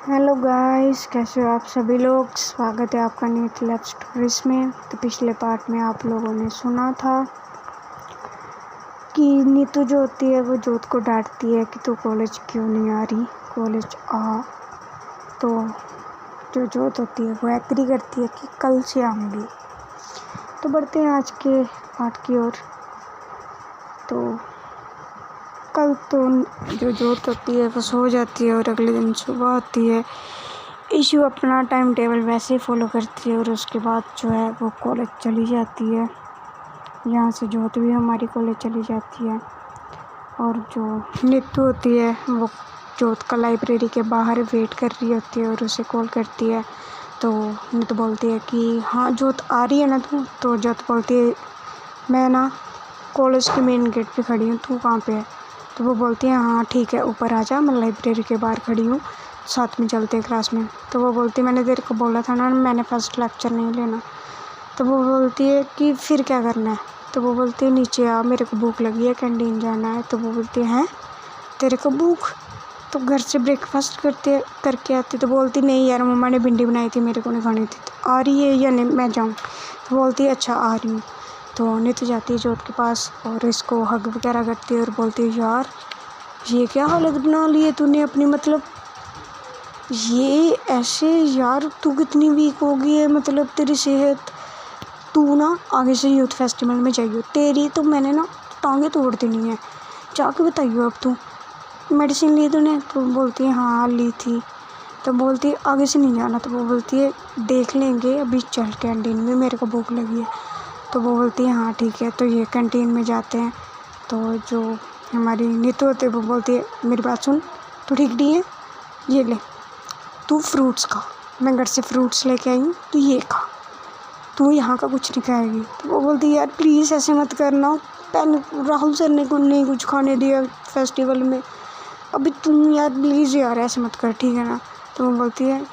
Hello guys, कैसे हो आप सभी लोग। स्वागत है आपका नीट लव स्टोरीज में। तो पिछले पार्ट में आप लोगों ने सुना था कि नीतू जो होती है वो जोत को डांटती है कि तू कॉलेज क्यों नहीं आ रही, कॉलेज आ। तो जो जोत होती है वो एग्री करती है कि कल से आऊँगी। तो बढ़ते हैं आज के पार्ट की ओर। तो कल तो जो जोत होती है वो सो जाती है और अगले दिन सुबह होती है। इशू अपना टाइम टेबल वैसे ही फॉलो करती है और उसके बाद जो है वो कॉलेज चली जाती है। यहाँ से जोत भी हमारी कॉलेज चली जाती है और जो नीतू होती है वो जोत का लाइब्रेरी के बाहर वेट कर रही होती है और उसे कॉल करती है। तो नीतू बोलती है कि हाँ जोत आ रही है ना तू। तो जोत बोलती है मैं ना कॉलेज के मेन गेट पे खड़ी हूँ, तू कहाँ पे है। तो वो बोलती है हाँ ठीक है, ऊपर आ जा, मैं लाइब्रेरी के बाहर खड़ी हूँ, साथ में चलते हैं क्लास में। तो वो बोलती है मैंने तेरे को बोला था ना मैंने फर्स्ट लेक्चर नहीं लेना। तो वो बोलती है कि फिर क्या करना है। तो वो बोलती है नीचे आ, मेरे को भूख लगी है, कैंटीन जाना है। तो वो बोलती है हैं तेरे को भूख, तो घर से ब्रेकफास्ट करके आती। तो बोलती नहीं यार मम्मा ने भिंडी बनाई थी, मेरे को नहीं खानी थी। तो आ रही है या नहीं मैं जाऊँ। तो बोलती है अच्छा आ रही हूँ। तो नीतू जाती है जोत के पास और इसको हग वगैरह करती है और बोलती है यार ये क्या हालत बना ली है तूने अपनी, मतलब ये ऐसे यार तू कितनी वीक हो गई है, मतलब तेरी सेहत। तू ना आगे से यूथ फेस्टिवल में जाइयो, तेरी तो मैंने ना टांगे तोड़ देनी है। जाके बताइयो अब तू मेडिसिन ली तूने। तो बोलती है हाँ ली थी। तो बोलती है आगे से नहीं जाना। तो वो बोलती है देख लेंगे, अभी चल कैंटीन में, मेरे को भूख लगी है। तो वो बोलती है हाँ ठीक है। तो ये कैंटीन में जाते हैं। तो जो हमारी नीतू होती है वो बोलती है मेरी बात सुन, तू ठीक नहीं है, ये ले तू फ्रूट्स खा, मैं घर से फ्रूट्स लेके आई हूँ, तू ये खा, तू यहाँ का कुछ नहीं खाएगी। तो वो बोलती है यार प्लीज़ ऐसे मत करना, पहले राहुल सर ने को नहीं कुछ खाने दिया फेस्टिवल में, अभी तुम यार प्लीज़ यार ऐसे मत कर, ठीक है ना। तो वो बोलती है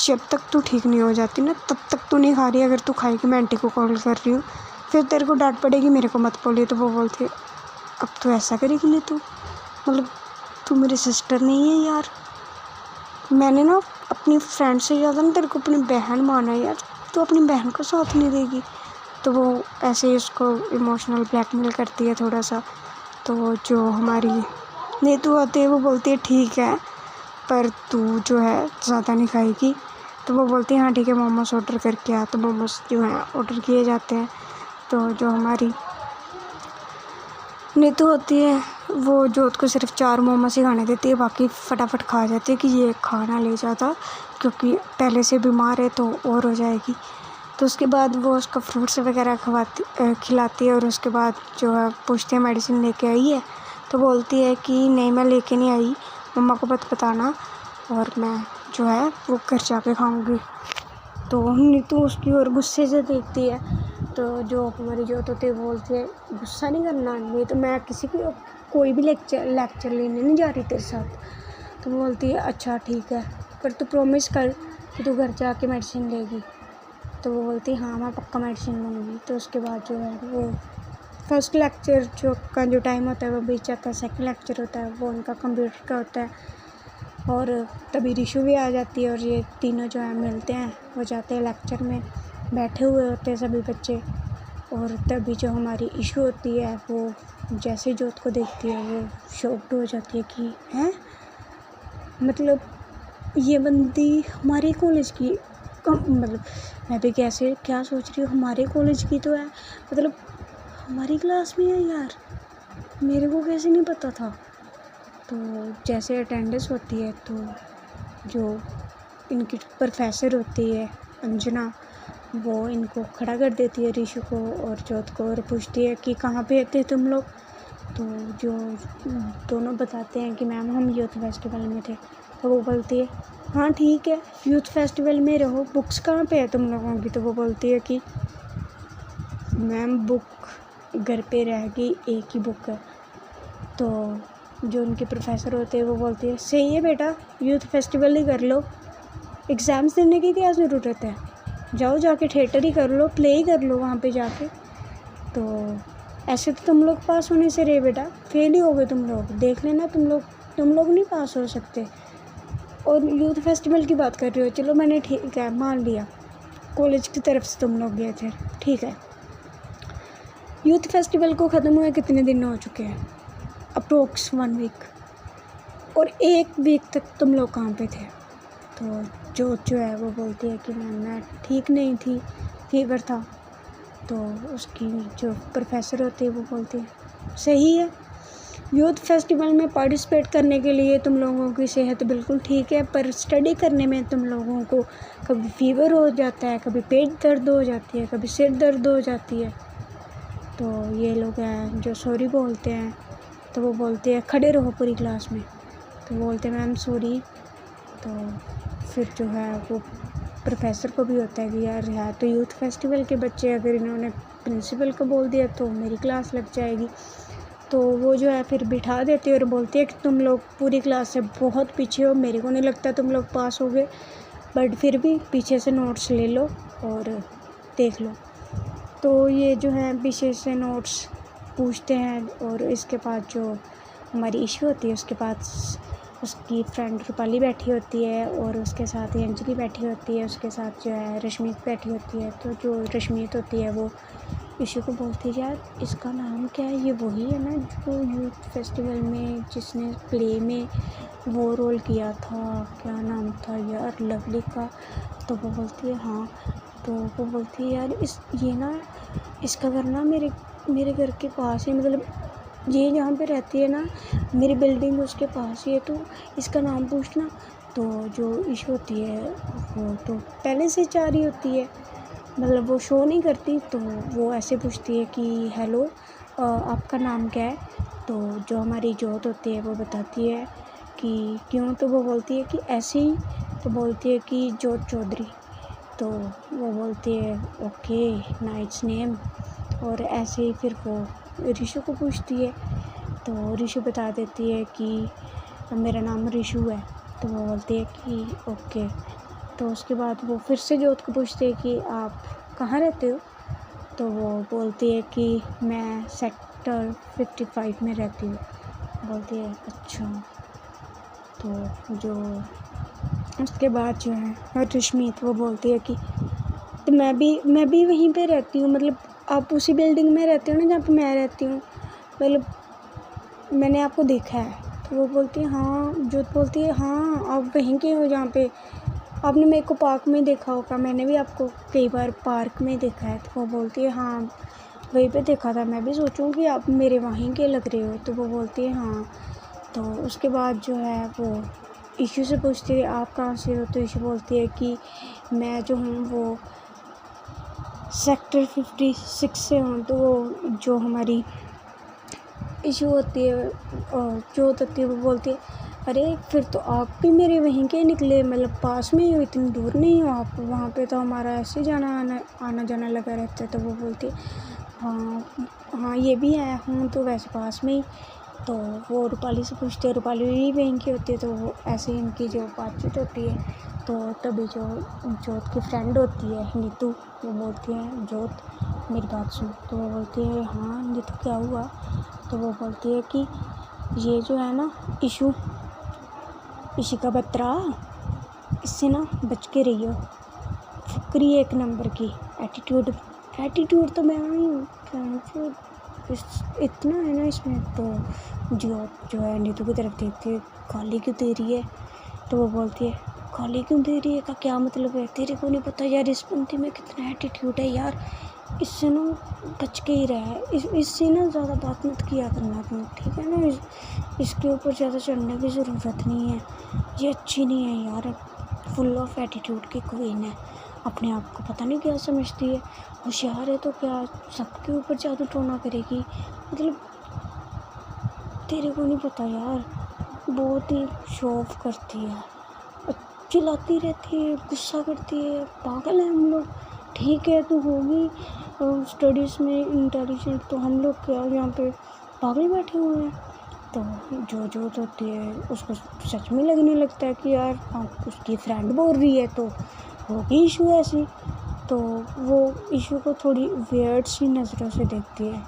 जब तक तू ठीक नहीं हो जाती ना तब तक तू नहीं खा रही, अगर तू खाएगी मैं आंटी को कॉल कर रही हूँ, फिर तेरे को डांट पड़ेगी, मेरे को मत बोलिए। तो वो बोलती है अब तू ऐसा करेगी नहीं, तू मतलब तू मेरी सिस्टर नहीं है यार, मैंने ना अपनी फ्रेंड से ज़्यादा ना तेरे को अपनी बहन माना है यार, तो अपनी बहन का साथ नहीं देगी। तो वो ऐसे ही उसको इमोशनल ब्लैकमेल करती है थोड़ा सा। तो जो हमारी नीतू आती है वो बोलती है ठीक है पर तू जो है ज़्यादा नहीं खाएगी। तो वो बोलती है हाँ ठीक है मोमोज ऑर्डर करके आ। तो मोमोज जो है ऑर्डर किए जाते हैं। तो जो हमारी नीतू होती है वो जोत को सिर्फ 4 मोमोज ही खाने देती है, बाकी फटाफट खा जाती है कि ये खाना ले जाता क्योंकि पहले से बीमार है तो और हो जाएगी। तो उसके बाद वो उसको फ्रूट्स वगैरह खिलाती है और उसके बाद जो है पूछती है मेडिसिन लेके आई है। तो बोलती है कि नहीं मैं लेके नहीं आई, मम्मा को मत बताना और मैं जो है वो घर जाके खाऊंगी। तो नीतू उसकी ओर गुस्से से देखती है। तो जो हमारी जोत होती है बोलती है गुस्सा नहीं करना, नहीं तो मैं किसी की कोई भी लेक्चर लेने नहीं जा रही तेरे साथ। तो बोलती है अच्छा ठीक है पर तू प्रॉमिस कर कि तू घर जाके मेडिसिन लेगी। तो वो बोलती है हाँ मैं पक्का मेडिसिन लूँगी। तो उसके बाद जो है वो फर्स्ट लेक्चर जो टाइम होता है वो बीच का, सेकंड लेक्चर होता है वो उनका कंप्यूटर का होता है। और तभी रिशु भी आ जाती है और ये तीनों जो है मिलते हैं, वो जाते हैं लेक्चर में, बैठे हुए होते हैं सभी बच्चे। और तभी जो हमारी इशू होती है वो जैसे जोत को देखती है वो शॉक्ड हो जाती है कि हैं मतलब ये बंदी हमारे कॉलेज की, मतलब मैं भी कैसे क्या सोच रही हूँ हमारे कॉलेज की तो है, मतलब हमारी क्लास में है यार, मेरे को कैसे नहीं पता था। तो जैसे अटेंडेंस होती है तो जो इनकी प्रोफेसर होती है अंजना, वो इनको खड़ा कर देती है ऋषु को और जोत को और पूछती है कि कहाँ पे थे तुम लोग। तो जो दोनों बताते हैं कि मैम हम यूथ फेस्टिवल में थे। तो वो बोलती है हाँ ठीक है यूथ फेस्टिवल में रहो, बुक्स कहाँ पे है तुम लोगों की। तो वो बोलती है कि मैम बुक घर पे रह गई, एक ही बुक है। तो जो उनके प्रोफेसर होते हैं वो बोलती है सही है बेटा, यूथ फेस्टिवल ही कर लो, एग्ज़ाम्स देने की क्या ज़रूरत है, जाओ जाके थिएटर ही कर लो, प्ले ही कर लो वहाँ पे जाके। तो ऐसे तो तुम लोग पास होने से रहे बेटा, फेल ही हो गए तुम लोग, देख लेना तुम लोग नहीं पास हो सकते। और यूथ फेस्टिवल की बात कर रहे हो, चलो मैंने ठीक है मान लिया कॉलेज की तरफ से तुम लोग गए थे, ठीक है। यूथ फेस्टिवल को ख़त्म हुए कितने दिन हो चुके हैं? Approx 1 week. और 1 वीक तक तुम लोग कहाँ पे थे? तो जो है वो बोलती है कि मैं ठीक नहीं थी, फीवर था। तो उसकी जो प्रोफेसर होती है वो बोलती है सही है, यूथ फेस्टिवल में पार्टिसिपेट करने के लिए तुम लोगों की सेहत बिल्कुल ठीक है, पर स्टडी करने में तुम लोगों को कभी फीवर हो जाता है, कभी पेट दर्द हो जाती है, कभी सिर दर्द हो जाती है। तो ये लोग हैं जो सॉरी बोलते हैं, तो वो बोलते हैं खड़े रहो पूरी क्लास में। तो बोलते हैं मैम सॉरी। तो फिर जो है वो प्रोफेसर को भी होता है कि यार तो यूथ फेस्टिवल के बच्चे, अगर इन्होंने प्रिंसिपल को बोल दिया तो मेरी क्लास लग जाएगी। तो वो जो है फिर बिठा देते हैं और बोलते हैं कि तुम लोग पूरी क्लास से बहुत पीछे हो, मेरे को नहीं लगता तुम लोग पास हो गए, बट फिर भी पीछे से नोट्स ले लो और देख लो। तो ये जो है पीछे से नोट्स पूछते हैं और इसके बाद जो हमारी इशू होती है उसके पास उसकी फ्रेंड रूपाली बैठी होती है और उसके साथ ही अंजलि बैठी होती है, उसके साथ जो है रश्मीत बैठी होती है। तो जो रश्मीत होती है वो इशू को बोलती है यार इसका नाम क्या है, ये वही है ना जो यूथ फेस्टिवल में जिसने प्ले में वो रोल किया था, क्या नाम था यार, लवली का। तो वो बोलती है हाँ। तो वो बोलती है यार ये ना इसका घर ना मेरे घर के पास है, मतलब ये जहाँ पे रहती है ना मेरी बिल्डिंग उसके पास ही है, तो इसका नाम पूछना। तो जो इशू होती है वो तो पहले से चाह रही होती है, मतलब वो शो नहीं करती, तो वो ऐसे पूछती है कि हेलो आपका नाम क्या है? तो जो हमारी जोत होती है वो बताती है कि क्यों? तो वो बोलती है कि ऐसे ही। तो बोलती है कि जोत चौधरी। तो वो बोलती है ओके नाइस नेम। और ऐसे ही फिर वो ऋषु को पूछती है, तो ऋषु बता देती है कि मेरा नाम ऋषु है। तो वो बोलती है कि ओके। तो उसके बाद वो फिर से जोत को पूछती है कि आप कहाँ रहते हो? तो वो बोलती है कि मैं सेक्टर 55 में रहती हूँ। बोलती है अच्छा। तो जो उसके बाद जो है रश्मीत वो बोलती है कि तो मैं भी वहीं पे रहती हूँ, मतलब आप उसी बिल्डिंग में रहते हो ना जहाँ पे मैं रहती हूँ, मतलब मैंने आपको देखा है। तो वो बोलती है हाँ, जोत बोलती है हाँ आप वहीं के हो जहाँ पे आपने मेरे को पार्क में देखा होगा, मैंने भी आपको कई बार पार्क में देखा है। तो वो बोलती है हाँ वहीं पे देखा था, मैं भी सोचूं कि आप मेरे वहीं के लग रहे हो। तो वो बोलती है हाँ। तो उसके बाद जो है वो इशू से पूछती है आप कहाँ से हो? तो इशू बोलती है कि मैं जो हूँ वो सेक्टर 56 से हूँ। तो वो जो हमारी इशू होती है जो होती है वो बोलती है अरे फिर तो आप भी मेरे वहीं के निकले, मतलब पास में ही हो, इतनी दूर नहीं हो आप, वहाँ पे तो हमारा ऐसे आना जाना लगा रहता है। तो वो बोलती है हाँ ये भी है, हूँ तो वैसे पास में ही। तो वो रूपाली से पूछते हैं, रूपाली भी वहीं की होती है। तो वो ऐसे ही इनकी जो बातचीत होती है, तो तभी जो जोत की फ्रेंड होती है नीतू, वो बोलती है जोत मेरी बात सुन। तो वो बोलती है हाँ नीतू क्या हुआ? तो वो बोलती है कि ये जो है ना इशिका बत्रा, इससे ना बच के रहियो, फुकरी 1 नंबर की, एटीट्यूड तो मैं हूँ इतना है ना इसमें। तो जो है नीतू की तरफ देखती है गाली क्यों दे रही है? तो वो बोलती है गाली क्यों दे रही है का क्या मतलब है? तेरे को नहीं पता यार इस बंदी में कितना एटीट्यूड है यार, इससे ना बच के ही रहा है, इससे ना ज़्यादा बात मत किया करना तुम, ठीक है ना? इसके ऊपर ज़्यादा चढ़ने की ज़रूरत नहीं है, ये अच्छी नहीं है यार, फुल ऑफ एटीट्यूड की क्वीन है, अपने आप को पता नहीं क्या समझती है, होशियार है तो क्या सबके ऊपर जादू टोना करेगी, मतलब तेरे को नहीं पता यार, बहुत ही शो ऑफ करती है, चिल्लाती रहती है, गुस्सा करती है, पागल है हम लोग। ठीक है तू होगी स्टडीज़ में इंटेलिजेंट, तो हम लोग क्या यहाँ पे पागल बैठे हुए हैं? तो जो होती है उसको सच में लगने लगता है कि यार उसकी फ्रेंड बोल रही है तो होगी इशू ऐसी। तो वो इशू को थोड़ी वियर्ड सी नज़रों से देखती है।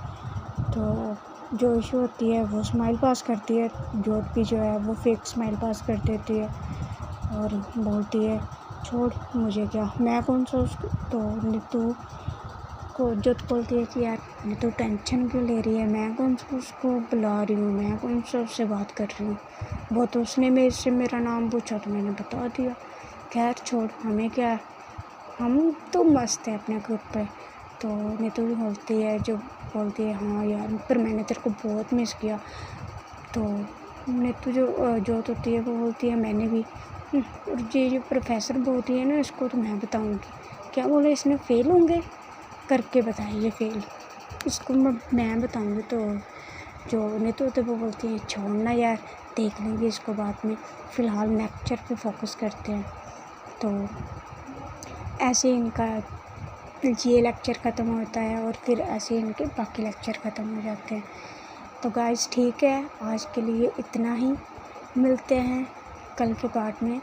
तो जो इशू होती है वो स्माइल पास करती है, जोत भी जो है वो फेक स्माइल पास कर देती है। और बोलती है छोड़ मुझे क्या, मैं कौन सा उसको। तो नीतू को जोत बोलती है कि यार नीतू टेंशन क्यों ले रही है, मैं कौन सा उसको बुला रही हूँ, मैं कौन सा उससे बात कर रही हूँ, वो तो उसने मेरे से मेरा नाम पूछा तो मैंने बता दिया। खैर छोड़, हमें क्या है, हम तो मस्त हैं अपने ग्रुप पे। तो नीतू भी बोलती है हाँ यार पर मैंने तेरे को बहुत मिस किया। तो नीतू जोत होती है वो बोलती है मैंने भी। और ये जो प्रोफेसर बोलती है ना इसको तो मैं बताऊँगी। क्या बोले इसने फेल होंगे करके बताइए फेल, इसको मैं बताऊँगी। तो जो नीतू होती है वो बोलती है छोड़ना यार, देख लेंगे इसको बाद में, फ़िलहाल लेक्चर पे फोकस करते हैं। तो ऐसे इनका ये लेक्चर ख़त्म होता है और फिर ऐसे इनके बाकी लेक्चर ख़त्म हो जाते हैं। तो गाइस ठीक है, आज के लिए इतना ही, मिलते हैं कल के पार्ट में।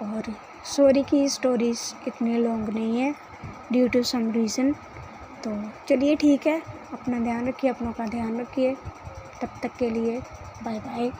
और सॉरी कि स्टोरीज़ इतनी लॉन्ग नहीं है ड्यू टू सम रीज़न। तो चलिए ठीक है, अपना ध्यान रखिए, अपनों का ध्यान रखिए, तब तक के लिए बाय बाय।